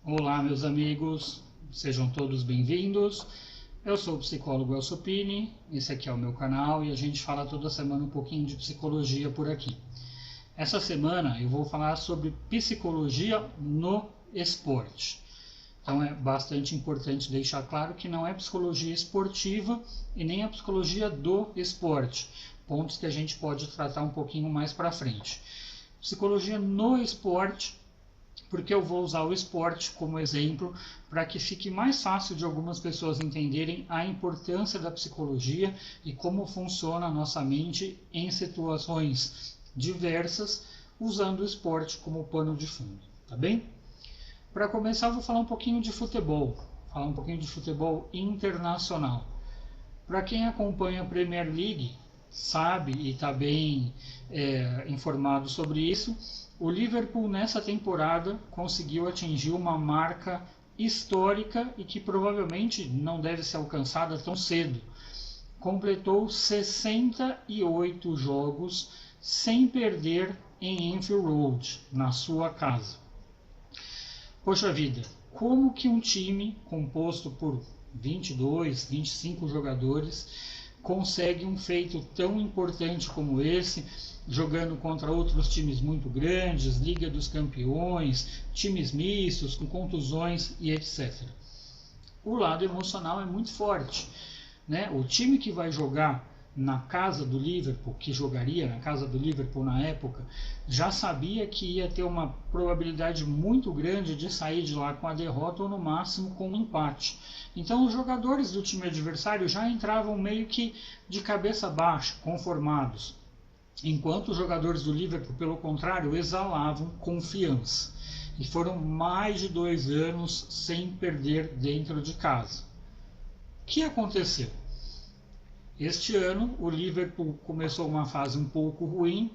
Olá, meus amigos, sejam todos bem-vindos. Eu sou o psicólogo Elcio Pini, esse aqui é o meu canal e a gente fala toda semana um pouquinho de psicologia por aqui. Essa semana eu vou falar sobre psicologia no esporte. Então é bastante importante deixar claro que não é psicologia esportiva e nem a psicologia do esporte, pontos que a gente pode tratar um pouquinho mais para frente. Psicologia no esporte, porque eu vou usar o esporte como exemplo para que fique mais fácil de algumas pessoas entenderem a importância da psicologia e como funciona a nossa mente em situações diversas, usando o esporte como pano de fundo, tá bem? Para começar, eu vou falar um pouquinho de futebol, internacional. Para quem acompanha a Premier League, sabe e está bem informado sobre isso, o Liverpool nessa temporada conseguiu atingir uma marca histórica e que provavelmente não deve ser alcançada tão cedo. Completou 68 jogos sem perder em Anfield Road, na sua casa. Poxa vida, como que um time composto por 22, 25 jogadores consegue um feito tão importante como esse, jogando contra outros times muito grandes, Liga dos Campeões, times mistos, com contusões e etc. O lado emocional é muito forte, né? O time que vai jogar na casa do Liverpool, que jogaria na casa do Liverpool na época, já sabia que ia ter uma probabilidade muito grande de sair de lá com a derrota ou no máximo com um empate. Então os jogadores do time adversário já entravam meio que de cabeça baixa, conformados, enquanto os jogadores do Liverpool, pelo contrário, exalavam confiança. E foram mais de 2 anos sem perder dentro de casa. O que aconteceu? Este ano o Liverpool começou uma fase um pouco ruim,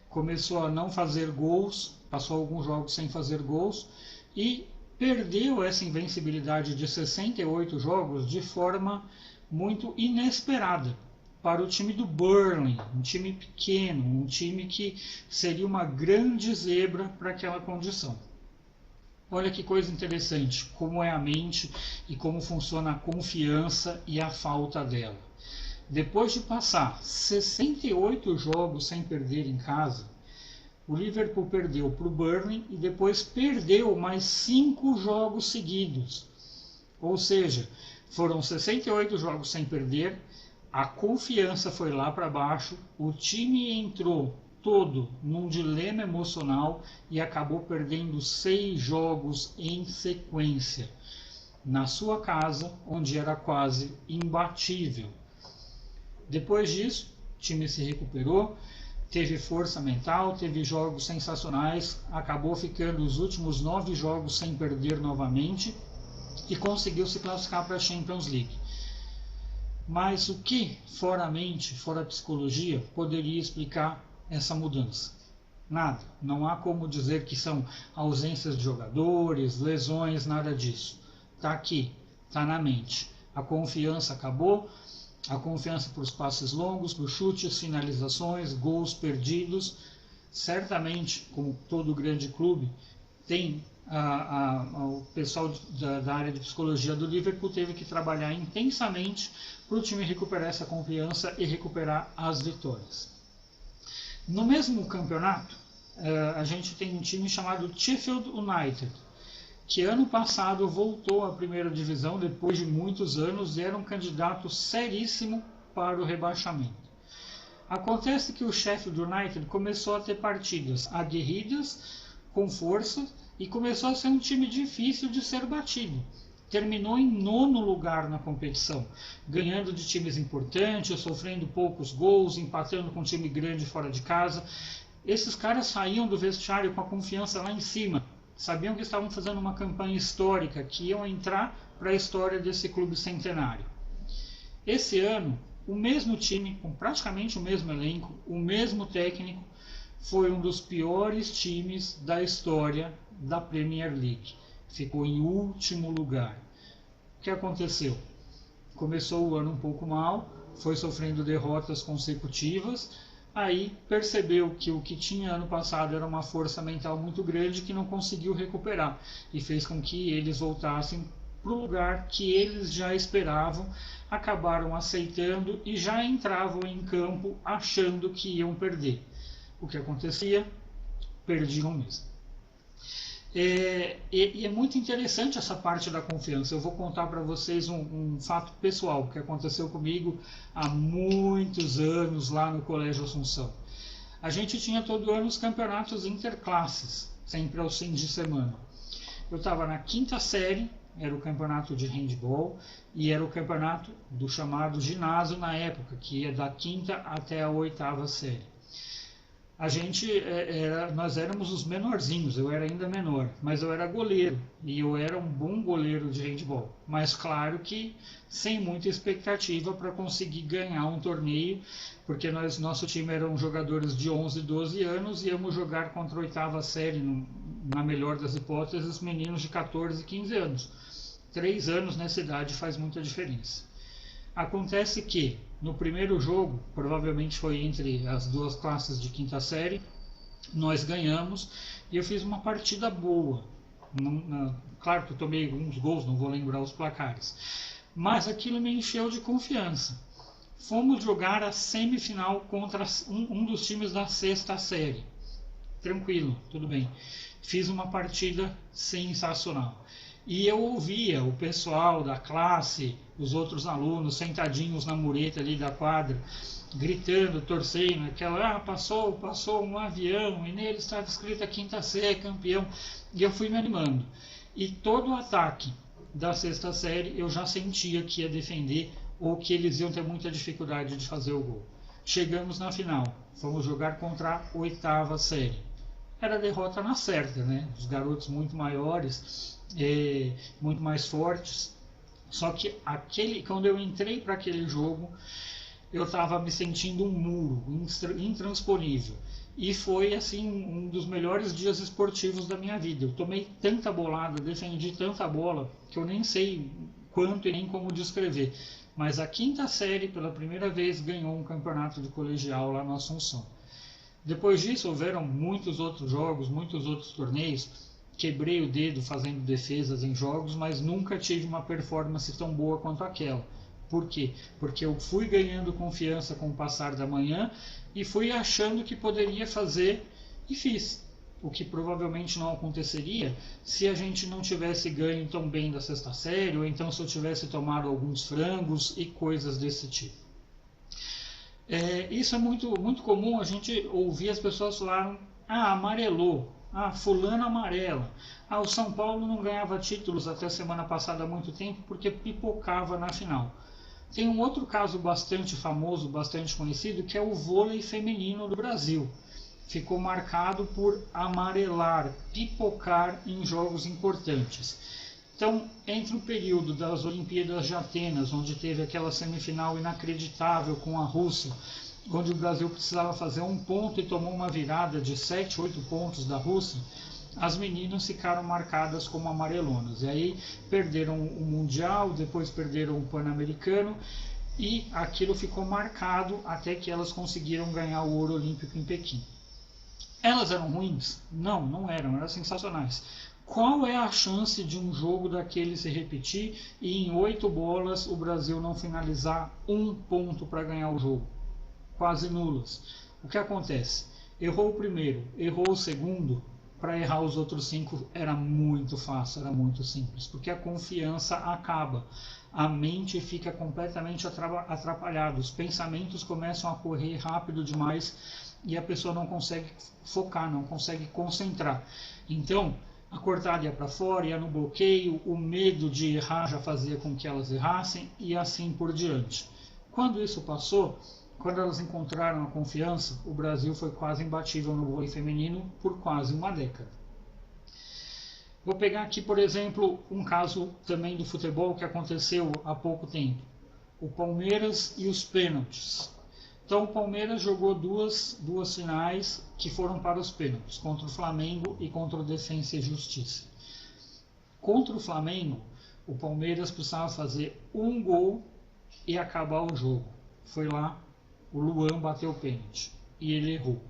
começou a não fazer gols, passou alguns jogos sem fazer gols e perdeu essa invencibilidade de 68 jogos de forma muito inesperada para o time do Burnley, um time pequeno, um time que seria uma grande zebra para aquela condição. Olha que coisa interessante, como é a mente e como funciona a confiança e a falta dela. Depois de passar 68 jogos sem perder em casa, o Liverpool perdeu para o Burnley e depois perdeu mais 5 jogos seguidos. Ou seja, foram 68 jogos sem perder, a confiança foi lá para baixo, o time entrou todo num dilema emocional e acabou perdendo 6 jogos em sequência, na sua casa, onde era quase imbatível. Depois disso, o time se recuperou, teve força mental, teve jogos sensacionais, acabou ficando os últimos 9 jogos sem perder novamente e conseguiu se classificar para a Champions League. Mas o que, fora a mente, fora a psicologia, poderia explicar essa mudança? Nada. Não há como dizer que são ausências de jogadores, lesões, nada disso. Está aqui, está na mente. A confiança acabou. A confiança para os passes longos, para os chutes, finalizações, gols perdidos. Certamente, como todo grande clube, tem o pessoal da área de psicologia do Liverpool teve que trabalhar intensamente para o time recuperar essa confiança e recuperar as vitórias. No mesmo campeonato, a gente tem um time chamado Sheffield United, que ano passado voltou à primeira divisão depois de muitos anos e era um candidato seríssimo para o rebaixamento. Acontece que o Sheffield United começou a ter partidas aguerridas, com força, e começou a ser um time difícil de ser batido. Terminou em 9º lugar na competição, ganhando de times importantes, sofrendo poucos gols, empatando com um time grande fora de casa. Esses caras saíam do vestiário com a confiança lá em cima. Sabiam que estavam fazendo uma campanha histórica, que iam entrar para a história desse clube centenário. Esse ano, o mesmo time, com praticamente o mesmo elenco, o mesmo técnico, foi um dos piores times da história da Premier League. Ficou em último lugar. O que aconteceu? Começou o ano um pouco mal, foi sofrendo derrotas consecutivas, aí percebeu que o que tinha ano passado era uma força mental muito grande que não conseguiu recuperar e fez com que eles voltassem para o lugar que eles já esperavam, acabaram aceitando e já entravam em campo achando que iam perder. O que acontecia? Perdiam mesmo. E é muito interessante essa parte da confiança. Eu vou contar para vocês um fato pessoal que aconteceu comigo há muitos anos lá no Colégio Assunção. A gente tinha todo ano os campeonatos interclasses, sempre aos fins de semana. Eu estava na quinta série, era o campeonato de handball, e era o campeonato do chamado ginásio na época, que ia da quinta até a oitava série. Nós éramos os menorzinhos, eu era ainda menor, mas eu era goleiro, e eu era um bom goleiro de handball. Mas claro que sem muita expectativa para conseguir ganhar um torneio, porque nosso time eram jogadores de 11, 12 anos, e íamos jogar contra a oitava série, na melhor das hipóteses, meninos de 14, 15 anos. 3 anos nessa idade faz muita diferença. Acontece que no primeiro jogo, provavelmente foi entre as duas classes de quinta série, nós ganhamos e eu fiz uma partida boa. Claro que eu tomei alguns gols, não vou lembrar os placares, mas aquilo me encheu de confiança. Fomos jogar a semifinal contra um dos times da sexta série. Tranquilo, tudo bem. Fiz uma partida sensacional. E eu ouvia o pessoal da classe, os outros alunos sentadinhos na mureta ali da quadra, gritando, torcendo, aquela, passou um avião, e nele estava escrito a quinta série, campeão, e eu fui me animando. E todo o ataque da sexta série eu já sentia que ia defender, ou que eles iam ter muita dificuldade de fazer o gol. Chegamos na final, fomos jogar contra a oitava série. Era a derrota na certa, né? Os garotos muito maiores, muito mais fortes. Só que quando eu entrei para aquele jogo, eu estava me sentindo um muro intransponível. E foi assim um dos melhores dias esportivos da minha vida. Eu tomei tanta bolada, defendi tanta bola, que eu nem sei quanto e nem como descrever. Mas a quinta série, pela primeira vez, ganhou um campeonato de colegial lá no Assunção. Depois disso, houveram muitos outros jogos, muitos outros torneios. Quebrei o dedo fazendo defesas em jogos, mas nunca tive uma performance tão boa quanto aquela. Por quê? Porque eu fui ganhando confiança com o passar da manhã e fui achando que poderia fazer e fiz. O que provavelmente não aconteceria se a gente não tivesse ganho tão bem da sexta série, ou então se eu tivesse tomado alguns frangos e coisas desse tipo. Isso é muito, muito comum a gente ouvir as pessoas falarem: ah, amarelou, ah, fulano amarela, ah, o São Paulo não ganhava títulos até semana passada há muito tempo porque pipocava na final. Tem um outro caso bastante famoso, bastante conhecido, que é o vôlei feminino do Brasil. Ficou marcado por amarelar, pipocar em jogos importantes. Então, entre o período das Olimpíadas de Atenas, onde teve aquela semifinal inacreditável com a Rússia, onde o Brasil precisava fazer um ponto e tomou uma virada de 7, 8 pontos da Rússia, as meninas ficaram marcadas como amarelonas. E aí perderam o Mundial, depois perderam o Pan-Americano, e aquilo ficou marcado até que elas conseguiram ganhar o ouro olímpico em Pequim. Elas eram ruins? Não, não eram sensacionais. Qual é a chance de um jogo daquele se repetir e em 8 bolas o Brasil não finalizar um ponto para ganhar o jogo? Quase nulas. O que acontece? Errou o primeiro, errou o segundo, para errar os outros 5 era muito fácil, era muito simples, porque a confiança acaba. A mente fica completamente atrapalhada, os pensamentos começam a correr rápido demais e a pessoa não consegue focar, não consegue concentrar. Então, a cortada ia para fora, ia no bloqueio, o medo de errar já fazia com que elas errassem e assim por diante. Quando isso passou, quando elas encontraram a confiança, o Brasil foi quase imbatível no vôlei feminino por quase uma década. Vou pegar aqui, por exemplo, um caso também do futebol que aconteceu há pouco tempo. O Palmeiras e os pênaltis. Então o Palmeiras jogou duas finais que foram para os pênaltis, contra o Flamengo e contra o Defensa e Justiça. Contra o Flamengo, o Palmeiras precisava fazer um gol e acabar o jogo. Foi lá, o Luan bateu o pênalti. e ele errou.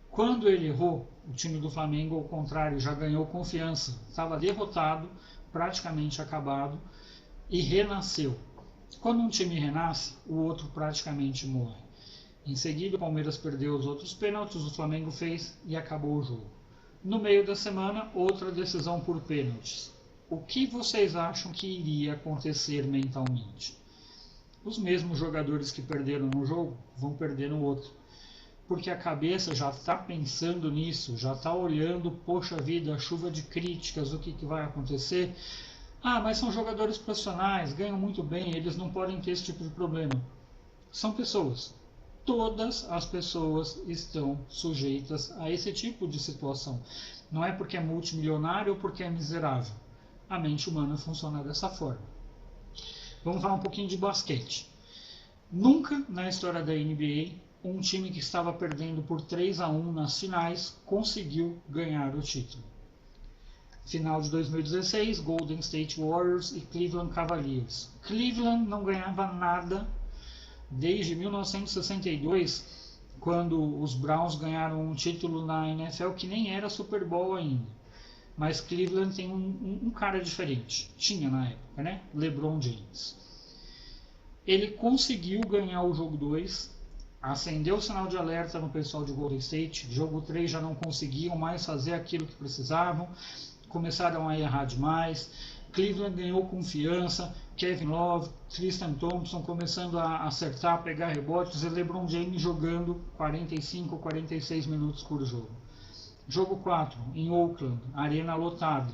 Quando ele errou, o time do Flamengo, ao contrário, já ganhou confiança. Estava derrotado, praticamente acabado, e renasceu. Quando um time renasce, o outro praticamente morre. Em seguida, o Palmeiras perdeu os outros pênaltis, o Flamengo fez e acabou o jogo. No meio da semana, outra decisão por pênaltis. O que vocês acham que iria acontecer mentalmente? Os mesmos jogadores que perderam no jogo vão perder no outro. Porque a cabeça já está pensando nisso, já está olhando, poxa vida, chuva de críticas, o que vai acontecer? Ah, mas são jogadores profissionais, ganham muito bem, eles não podem ter esse tipo de problema. São pessoas. Todas as pessoas estão sujeitas a esse tipo de situação. Não é porque é multimilionário ou porque é miserável. A mente humana funciona dessa forma. Vamos falar um pouquinho de basquete. Nunca na história da NBA um time que estava perdendo por 3-1 nas finais conseguiu ganhar o título. Final de 2016, Golden State Warriors e Cleveland Cavaliers. Cleveland não ganhava nada desde 1962, quando os Browns ganharam um título na NFL que nem era Super Bowl ainda. Mas Cleveland tem um cara diferente. Tinha na época, né? LeBron James. Ele conseguiu ganhar o jogo 2, acendeu o sinal de alerta no pessoal de Golden State. Jogo 3 já não conseguiam mais fazer aquilo que precisavam, começaram a errar demais. Cleveland ganhou confiança, Kevin Love, Tristan Thompson começando a acertar, pegar rebotes, e LeBron James jogando 45 ou 46 minutos por jogo. Jogo 4, em Oakland, arena lotada.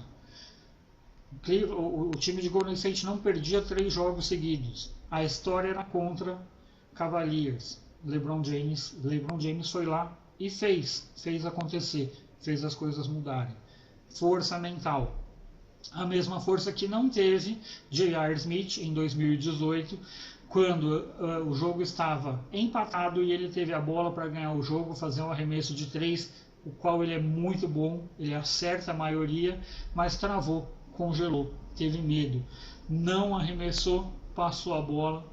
O time de Golden State não perdia 3 jogos seguidos. A história era contra Cavaliers. LeBron James foi lá e fez acontecer, fez as coisas mudarem. Força mental. A mesma força que não teve J.R. Smith em 2018, quando o jogo estava empatado e ele teve a bola para ganhar o jogo, fazer um arremesso de 3, o qual ele é muito bom, ele acerta a maioria, mas travou, congelou, teve medo, não arremessou, passou a bola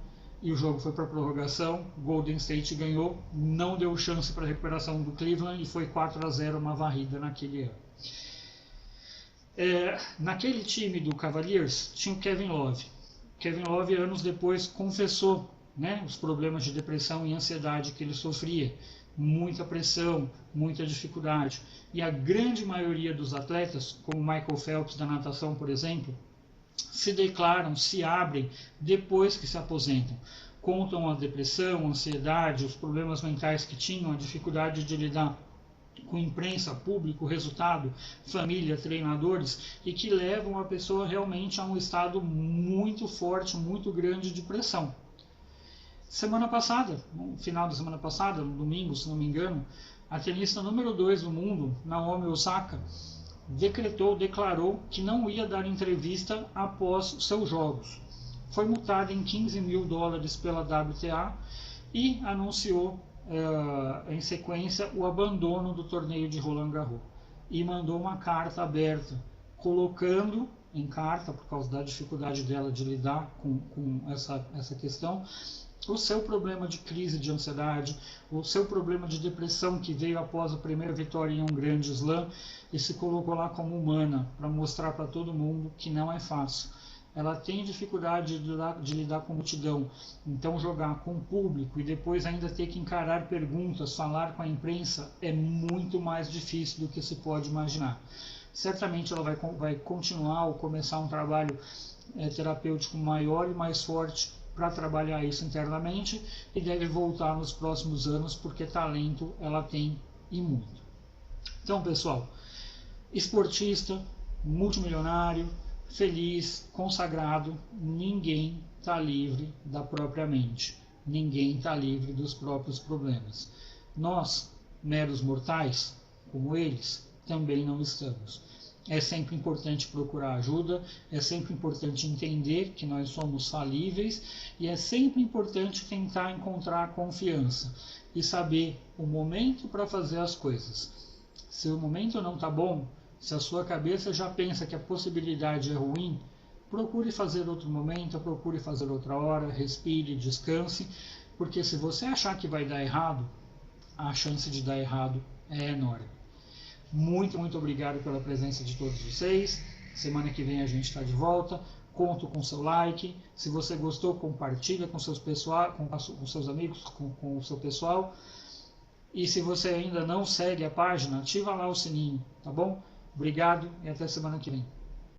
e o jogo foi para a prorrogação. Golden State ganhou, não deu chance para a recuperação do Cleveland e foi 4-0, uma varrida naquele ano. Naquele time do Cavaliers tinha o Kevin Love. Kevin Love, anos depois, confessou, né, os problemas de depressão e ansiedade que ele sofria. Muita pressão, muita dificuldade. E a grande maioria dos atletas, como Michael Phelps da natação, por exemplo, se declaram, se abrem depois que se aposentam. Contam a depressão, a ansiedade, os problemas mentais que tinham, a dificuldade de lidar com imprensa, público, resultado, família, treinadores, e que levam a pessoa realmente a um estado muito forte, muito grande de pressão. Semana passada, no final da semana passada, no domingo, se não me engano, a tenista número 2 do mundo, Naomi Osaka, declarou que não ia dar entrevista após seus jogos. Foi multada em $15 mil pela WTA e anunciou em sequência o abandono do torneio de Roland Garros e mandou uma carta aberta, colocando em carta, por causa da dificuldade dela de lidar com essa questão, o seu problema de crise de ansiedade, o seu problema de depressão que veio após a primeira vitória em um grande slam, e se colocou lá como humana, para mostrar para todo mundo que não é fácil. Ela tem dificuldade de lidar com multidão, então jogar com o público e depois ainda ter que encarar perguntas, falar com a imprensa, é muito mais difícil do que se pode imaginar. Certamente ela vai continuar ou começar um trabalho terapêutico maior e mais forte para trabalhar isso internamente, e deve voltar nos próximos anos, porque talento ela tem e muito. Então, pessoal, esportista, multimilionário, feliz, consagrado, ninguém está livre da própria mente, ninguém está livre dos próprios problemas. Nós, meros mortais, como eles, também não estamos. É sempre importante procurar ajuda, é sempre importante entender que nós somos falíveis e é sempre importante tentar encontrar confiança e saber o momento para fazer as coisas. Se o momento não está bom, se a sua cabeça já pensa que a possibilidade é ruim, procure fazer outro momento, procure fazer outra hora, respire, descanse, porque se você achar que vai dar errado, a chance de dar errado é enorme. Muito, muito obrigado pela presença de todos vocês. Semana que vem a gente está de volta. Conto com seu like. Se você gostou, compartilha com seus amigos, com o seu pessoal. E se você ainda não segue a página, ativa lá o sininho, tá bom? Obrigado e até semana que vem.